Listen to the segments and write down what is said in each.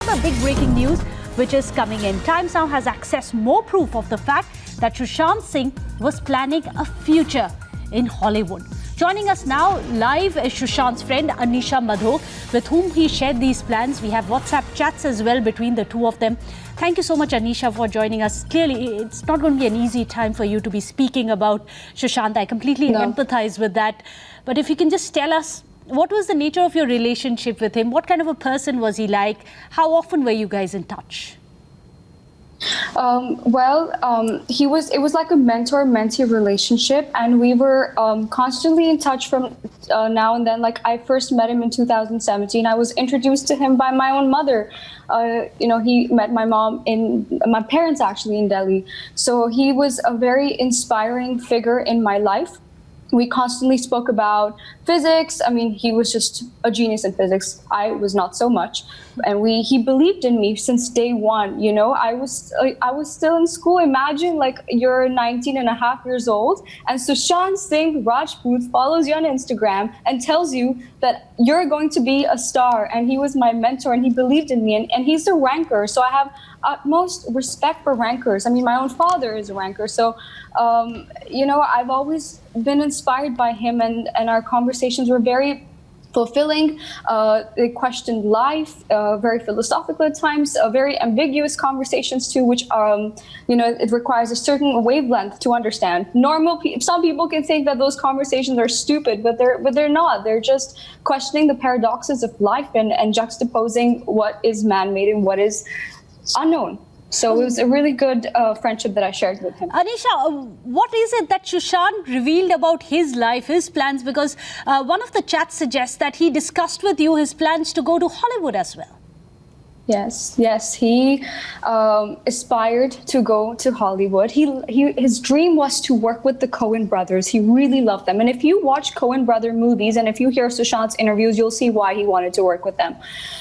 another big breaking news which is coming in. Times now has accessed more proof of the fact that Sushant Singh was planning a future in Hollywood. Joining us now live is Sushant's friend Aneesha Madhok, with whom he shared these plans. We have WhatsApp chats as well between the two of them. Thank you so much, Aneesha, for joining us. Clearly, it's not going to be an easy time for you to be speaking about Sushant. I completely empathize with that. But if you can just tell us, what was the nature of your relationship with him? What kind of a person was he like? How often were you guys in touch? It was like a mentor-mentee relationship, and we were constantly in touch from now and then. Like, I first met him in 2017. I was introduced to him by my own mother. He met my parents actually in Delhi. So he was a very inspiring figure in my life. We constantly spoke about physics. I mean, he was just a genius in physics. I was not so much. And he believed in me since day one. You know, I was still in school. Imagine, like, you're 19 and a half years old, and Sushant Singh Rajput follows you on Instagram and tells you that you're going to be a star. And he was my mentor, and he believed in me. And he's a ranker. So I have utmost respect for rankers. I mean, my own father is a ranker. So, I've always been inspired by him, and our conversations were very fulfilling. They questioned life, very philosophical at times, very ambiguous conversations too, which, it requires a certain wavelength to understand. Some people can think that those conversations are stupid, but they're not. They're just questioning the paradoxes of life and juxtaposing what is man-made and what is unknown. So it was a really good friendship that I shared with him. Aneesha, what is it that Sushant revealed about his life, his plans? Because one of the chats suggests that he discussed with you his plans to go to Hollywood as well. Yes. He aspired to go to Hollywood. His dream was to work with the Coen brothers. He really loved them. And if you watch Coen brother movies and if you hear Sushant's interviews, you'll see why he wanted to work with them.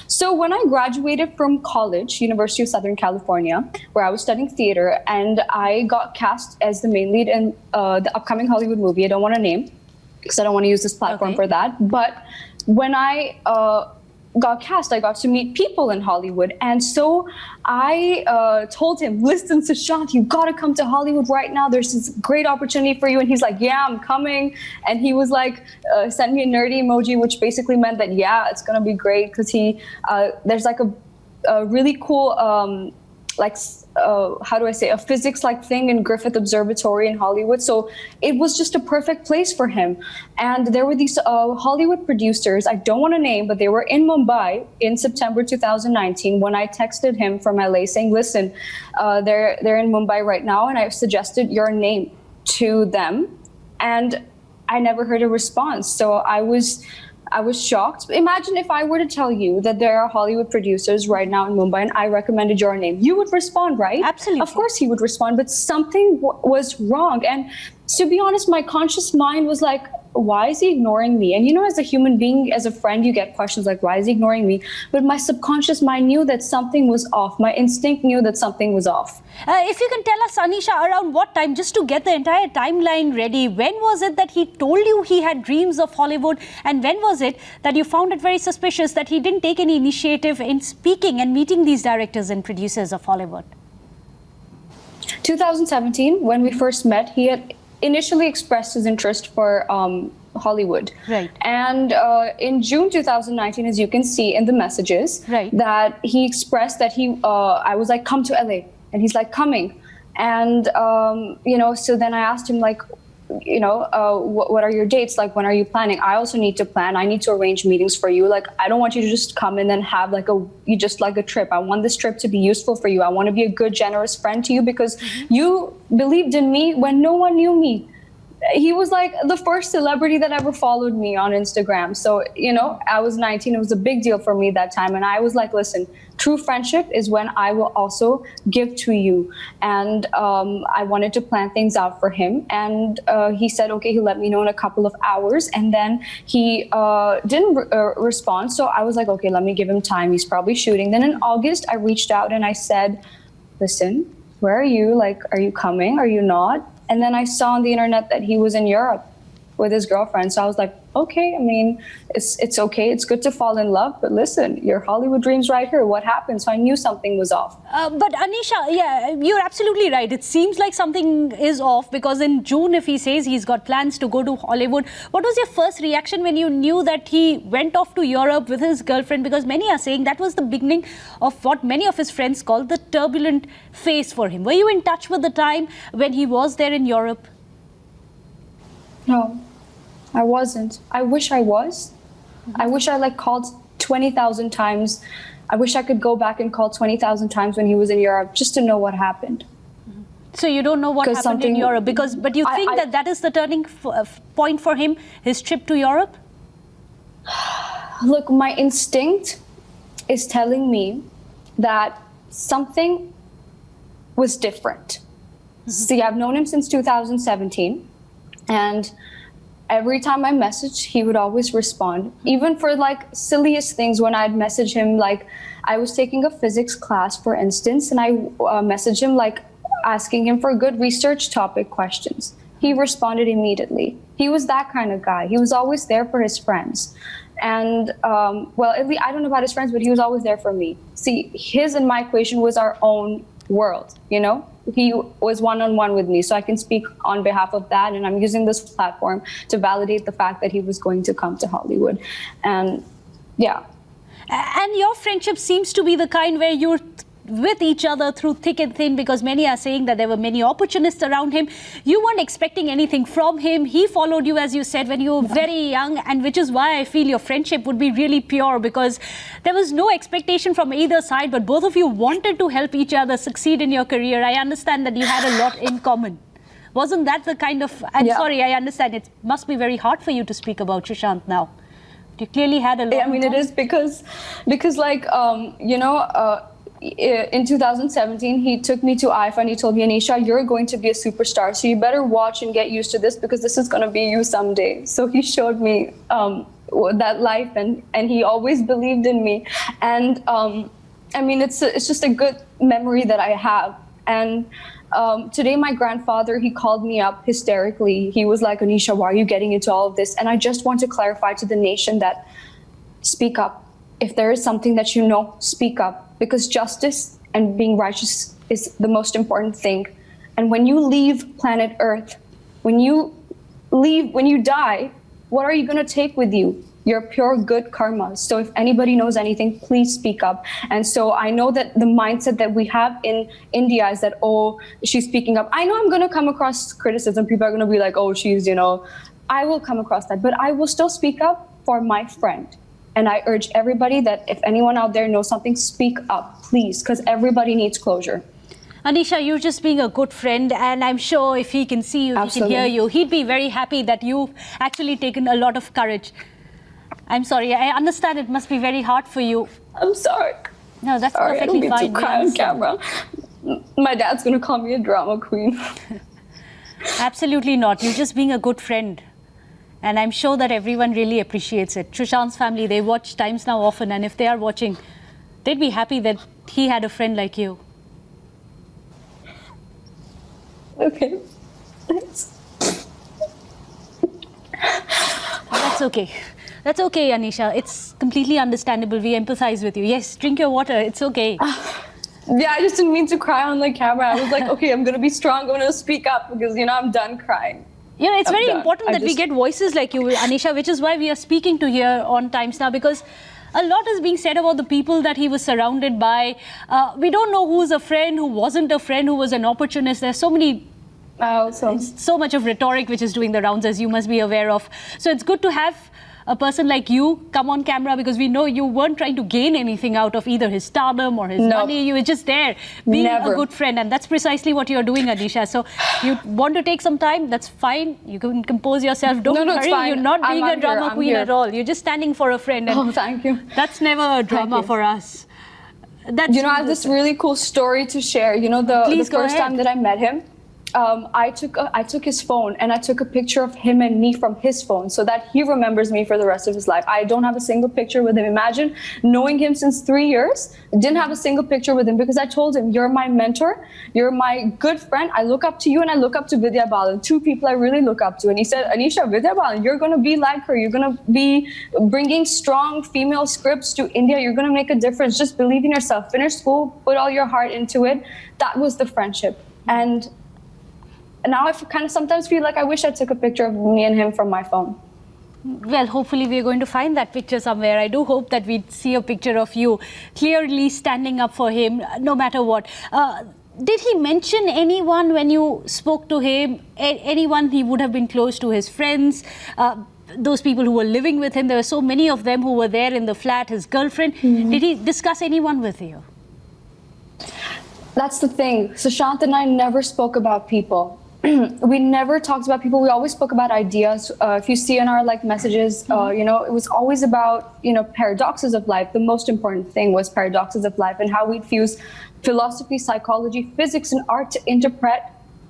So when I graduated from college, University of Southern California, where I was studying theater, and I got cast as the main lead in the upcoming Hollywood movie, I don't want to name because I don't want to use this platform for that. But when I got cast, I got to meet people in Hollywood. And so I told him, listen, Sushant, you got to come to Hollywood right now. There's this great opportunity for you. And he's like, yeah, I'm coming. And he was like, sent me a nerdy emoji, which basically meant that, yeah, it's going to be great. Because there's like a really cool, a physics-like thing in Griffith Observatory in Hollywood. So it was just a perfect place for him. And there were these Hollywood producers, I don't want to name, but they were in Mumbai in September 2019 when I texted him from LA saying, listen, they're in Mumbai right now, and I suggested your name to them. And I never heard a response. So I was shocked. Imagine if I were to tell you that there are Hollywood producers right now in Mumbai and I recommended your name. You would respond, right? Absolutely. Of course he would respond, but something was wrong. And to be honest, my conscious mind was like, why is he ignoring me? And as a human being, as a friend, you get questions like, why is he ignoring me? But my subconscious mind knew that something was off. My instinct knew that something was off. If you can tell us, Aneesha, around what time, just to get the entire timeline ready, when was it that he told you he had dreams of Hollywood? And when was it that you found it very suspicious that he didn't take any initiative in speaking and meeting these directors and producers of Hollywood? 2017, when we first met, he had initially expressed his interest for Hollywood. Right. And in June 2019, as you can see in the messages, that he expressed that I was like, come to LA. And he's like, coming. And, so then I asked him, like, what are your dates? Like, when are you planning? I also need to plan. I need to arrange meetings for you. Like, I don't want you to just come and then have like a trip. I want this trip to be useful for you. I want to be a good, generous friend to you because you believed in me when no one knew me. He was like the first celebrity that ever followed me on Instagram. So, I was 19. It was a big deal for me that time. And I was like, listen, true friendship is when I will also give to you. And I wanted to plan things out for him. And he said, okay, he'll let me know in a couple of hours. And then he didn't respond. So I was like, okay, let me give him time. He's probably shooting. Then in August, I reached out and I said, listen, where are you? Like, are you coming? Are you not? And then I saw on the internet that he was in Europe. with his girlfriend. So I was like, okay, I mean, it's okay. It's good to fall in love. But listen, your Hollywood dream's right here. What happened? So I knew something was off. But Aneesha, yeah, you're absolutely right. It seems like something is off because in June, if he says he's got plans to go to Hollywood, what was your first reaction when you knew that he went off to Europe with his girlfriend? Because many are saying that was the beginning of what many of his friends call the turbulent phase for him. Were you in touch with the time when he was there in Europe? No, I wasn't. I wish I was. I wish I called 20,000 times. I wish I could go back and call 20,000 times when he was in Europe just to know what happened. So you don't know what happened in Europe but you think that is the turning point for him, his trip to Europe? Look, my instinct is telling me that something was different. See, I've known him since 2017, and every time I messaged, he would always respond. Even for silliest things, when I'd message him, I was taking a physics class, for instance, and I messaged him asking him for good research topic questions. He responded immediately. He was that kind of guy. He was always there for his friends. And well, at least I don't know about his friends, but he was always there for me. See, his and my equation was our own world, you know? He was one-on-one with me, so I can speak on behalf of that, and I'm using this platform to validate the fact that he was going to come to Hollywood. And yeah. And your friendship seems to be the kind where you're with each other through thick and thin, because many are saying that there were many opportunists around him. You weren't expecting anything from him. He followed you, as you said, when you were very young, and which is why I feel your friendship would be really pure, because there was no expectation from either side, but both of you wanted to help each other succeed in your career. I understand that you had a lot in common. Wasn't that the kind of... I'm sorry, I understand it must be very hard for you to speak about Sushant now. You clearly had a lot. I mean, it is because you know, in 2017, he took me to IFA and he told me, Aneesha, you're going to be a superstar, so you better watch and get used to this, because this is going to be you someday. So he showed me that life, and he always believed in me. And I mean, it's just a good memory that I have. And today, my grandfather, he called me up hysterically. He was like, Aneesha, why are you getting into all of this? And I just want to clarify to the nation that speak up. If there is something that you know, speak up. Because justice and being righteous is the most important thing. And when you leave planet Earth, when you die, what are you going to take with you? Your pure good karma. So if anybody knows anything, please speak up. And so I know that the mindset that we have in India is that, oh, she's speaking up. I know I'm going to come across criticism. People are going to be like, oh, she's, you know, I will come across that. But I will still speak up for my friend. And I urge everybody that if anyone out there knows something, speak up, please, because everybody needs closure. Aneesha, you're just being a good friend, and I'm sure if he can see you, if he can hear you, he'd be very happy that you've actually taken a lot of courage. I'm sorry, I understand it must be very hard for you. I'm sorry. No, that's sorry, perfectly fine. I don't mean to cry on camera. My dad's going to call me a drama queen. Absolutely not. You're just being a good friend. And I'm sure that everyone really appreciates it. Sushant's family, they watch Times Now often, and if they are watching, they'd be happy that he had a friend like you. Okay, thanks. That's okay. That's okay, Aneesha. It's completely understandable. We empathize with you. Yes, drink your water. It's okay. Yeah, I just didn't mean to cry on the camera. I was like, okay, I'm going to be strong. I'm going to speak up because, you know, I'm done crying. You know, it's very important that we get voices like you, Aneesha, which is why we are speaking to here on Times Now, because a lot is being said about the people that he was surrounded by. We don't know who's a friend, who wasn't a friend, who was an opportunist. There's so many, so much of rhetoric which is doing the rounds, as you must be aware of. So it's good to have a person like you come on camera, because we know you weren't trying to gain anything out of either his stardom or his money. You were just there being a good friend, and that's precisely what you're doing, Aneesha. So you want to take some time, that's fine. You can compose yourself. Don't worry, you're not being a drama queen at all. You're just standing for a friend. And thank you. That's never a drama for us. You know, I have this really cool story to share. You know, the first time that I met him, I took his phone and I took a picture of him and me from his phone so that he remembers me for the rest of his life. I don't have a single picture with him. Imagine knowing him since 3 years, didn't have a single picture with him because I told him, you're my mentor, you're my good friend. I look up to you and I look up to Vidya Balan, two people I really look up to. And he said, Aneesha, Vidya Balan, you're going to be like her. You're going to be bringing strong female scripts to India. You're going to make a difference. Just believe in yourself. Finish school, put all your heart into it. That was the friendship. And now I kind of sometimes feel like I wish I took a picture of me and him from my phone. Well, hopefully we're going to find that picture somewhere. I do hope that we see a picture of you clearly standing up for him, no matter what. Did he mention anyone when you spoke to him? Anyone he would have been close to, his friends? Those people who were living with him, there were so many of them who were there in the flat, his girlfriend. Did he discuss anyone with you? That's the thing. Sushant and I never spoke about people. We never talked about people. We always spoke about ideas. If you see in our messages, you know, it was always about, you know, paradoxes of life. The most important thing was paradoxes of life and how we'd fuse philosophy, psychology, physics, and art to interpret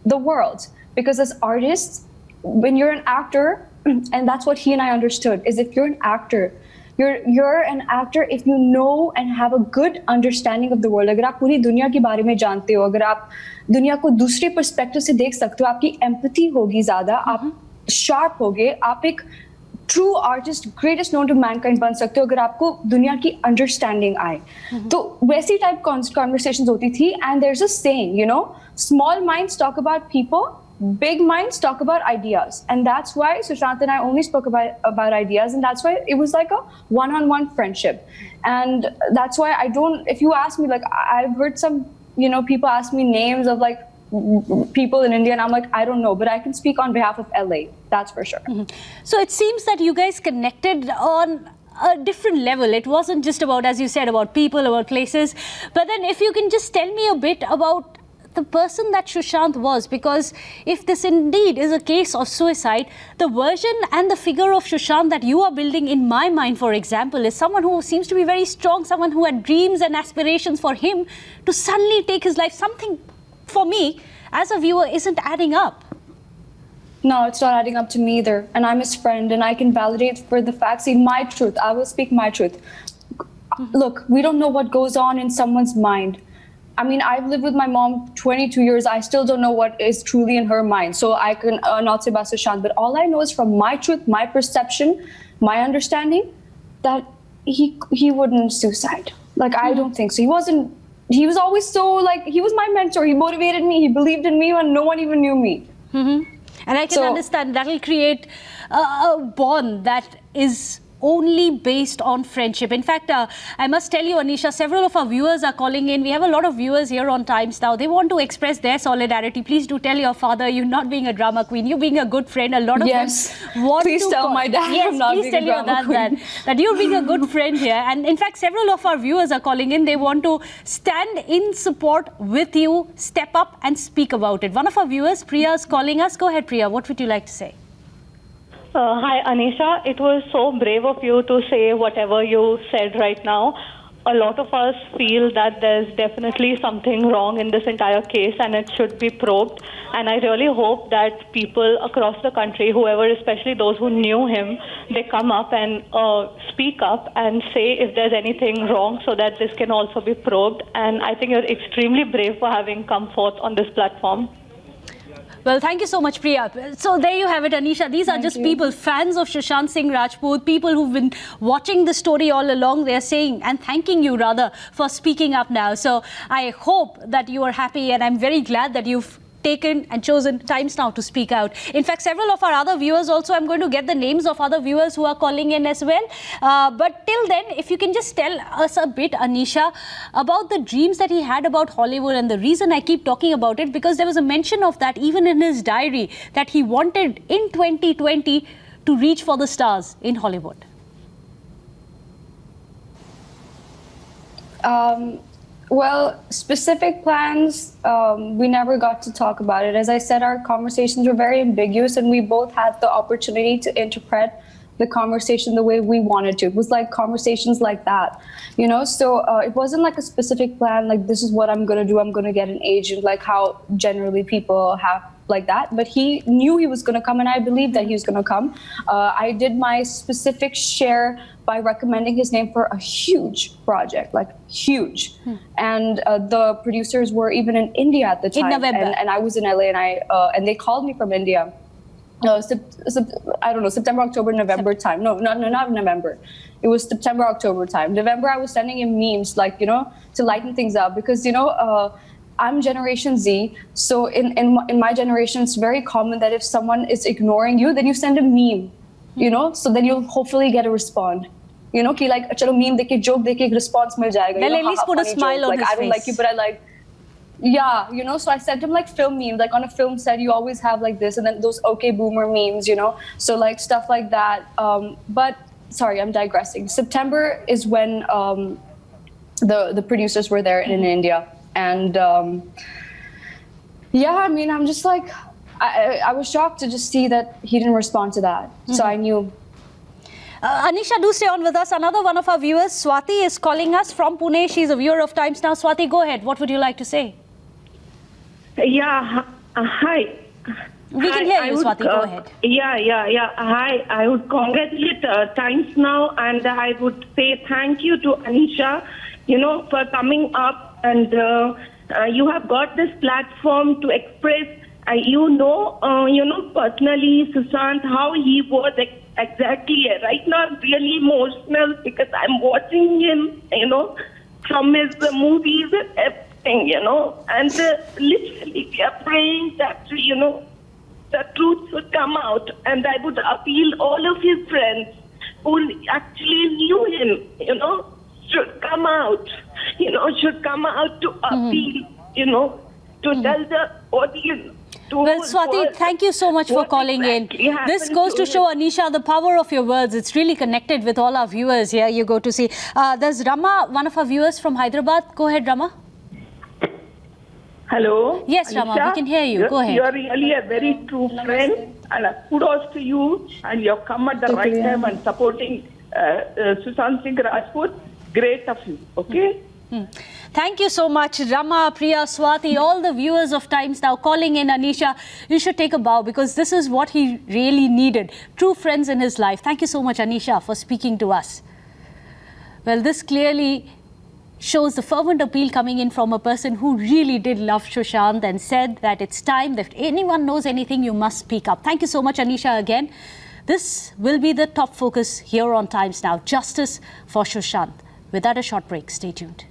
the world. Because as artists, when you're an actor, and that's what he and I understood, is if you're an actor, you're an actor if you know and have a good understanding of the world. अगर आप पूरी दुनिया के बारे में जानते हो, अगर आप दुनिया को दूसरे पर्सपेक्टिव से देख सकते हो, आपकी एम्पैथी होगी ज़्यादा, आप शार्प होगे, आप एक true artist, greatest known to mankind बन सकते हो अगर आपको दुनिया की अंडरस्टैंडिंग आए. तो वैसी टाइप कॉन्वर्सेशंस होती थी. And there is a saying, you know, small minds talk about people, big minds talk about ideas. And that's why Sushant and I only spoke about ideas, and that's why it was like a one-on-one friendship. And that's why I don't, if you ask me, like, I've heard some, you know, people ask me names of like people in India, and I'm like, I don't know, but I can speak on behalf of LA, that's for sure. So it seems that you guys connected on a different level. It wasn't just about, as you said, about people, about places, but then if you can just tell me a bit about the person that Sushant was, because if this indeed is a case of suicide, the version and the figure of Sushant that you are building in my mind, for example, is someone who seems to be very strong, someone who had dreams and aspirations. For him to suddenly take his life, something for me as a viewer isn't adding up. No, it's not adding up to me either. And I'm his friend and I can validate for the facts. See, my truth, I will speak my truth. Look, we don't know what goes on in someone's mind. I mean, I've lived with my mom 22 years. I still don't know what is truly in her mind. So I can not say about Sushant, but all I know is from my truth, my perception, my understanding, that he wouldn't suicide. Like, I don't think so. He was always so, like, he was my mentor. He motivated me. He believed in me when no one even knew me. And I can understand that will create a bond that is only based on friendship. In fact, I must tell you, Aneesha, several of our viewers are calling in. We have a lot of viewers here on Times Now. They want to express their solidarity. Please do tell your father, you not being a drama queen, you being a good friend. A lot of them want please to tell my dad I'm not being a drama queen. That you being a good friend here. And in fact, several of our viewers are calling in. They want to stand in support with you, step up and speak about it. One of our viewers, Priya, is calling us. Go ahead, Priya. What would you like to say? Hi, Aneesha. It was so brave of you to say whatever you said right now. A lot of us feel that there's definitely something wrong in this entire case and it should be probed. And I really hope that people across the country, whoever, especially those who knew him, they come up and speak up and say if there's anything wrong so that this can also be probed. And I think you're extremely brave for having come forth on this platform. Well, thank you so much, Priya. So there you have it, Aneesha. These are just people, fans of Sushant Singh Rajput, people who've been watching the story all along. They're saying and thanking you, rather, for speaking up now. So I hope that you are happy, and I'm very glad that you've taken and chosen Times Now to speak out. In fact, several of our other viewers also, I'm going to get the names of other viewers who are calling in as well. But till then, if you can just tell us a bit, Aneesha, about the dreams that he had about Hollywood. And the reason I keep talking about it, because there was a mention of that even in his diary, that he wanted in 2020 to reach for the stars in Hollywood. Well, specific plans, we never got to talk about it. As I said, our conversations were very ambiguous and we both had the opportunity to interpret the conversation the way we wanted to. It was like conversations like that, you know? So it wasn't like a specific plan, like this is what I'm gonna do, I'm gonna get an agent, like how generally people have like that. But he knew he was gonna come, and I believed that he was gonna come. I did my specific share by recommending his name for a huge project, like huge. And the producers were even in India at the time. In November. And I was in LA, and they called me from India. I don't know, September, October, November time. No, not November. It was September, October time. November, I was sending him memes, like, you know, to lighten things up. Because, you know, I'm Generation Z. So in my generation, it's very common that if someone is ignoring you, then you send a meme, you know? So then you'll hopefully get a response. You know, ki like, chalo meme dekhe, joke dekhe, response mil jayega. They'll at least put a smile on like, his I don't face. like you, but I like. Yeah, you know, so I sent him like film memes, like on a film set, you always have like this, and then those okay boomer memes, you know, so like stuff like that. But sorry, I'm digressing. September is when the producers were there in India, and yeah, I mean, I'm just like, I was shocked to just see that he didn't respond to that, so I knew. Aneesha, do stay on with us. Another one of our viewers, Swati, is calling us from Pune. She's a viewer of Times Now. Swati, go ahead. What would you like to say? Yeah, hi. We can hear you, Swati. Go ahead. Yeah. Hi, I would congratulate Times Now, and I would say thank you to Aneesha, you know, for coming up, and you have got this platform to express. You know, personally, Sushant, how he was exactly. Right now, I'm really emotional because I'm watching him, you know, from his movies and everything, you know, and literally we are praying that, you know, the truth should come out. And I would appeal all of his friends who actually knew him, you know, should come out, to appeal, you know, to tell the audience. Well, Swati, thank you so much for calling in. This goes to show, Aneesha, the power of your words. It's really connected with all our viewers here. You go to see. There's Rama, one of our viewers from Hyderabad. Go ahead, Rama. Hello. Yes, Aneesha, Rama, we can hear you. Go ahead. You are really a very true friend, and kudos to you. And you have come at the right time and supporting Sushant Singh Rajput. Great of you. Okay. Thank you so much, Rama, Priya, Swati, all the viewers of Times Now calling in. Aneesha, you should take a bow because this is what he really needed. True friends in his life. Thank you so much, Aneesha, for speaking to us. Well, this clearly shows the fervent appeal coming in from a person who really did love Sushant and said that it's time that if anyone knows anything, you must speak up. Thank you so much, Aneesha, again. This will be the top focus here on Times Now. Justice for Sushant. Without a short break, stay tuned.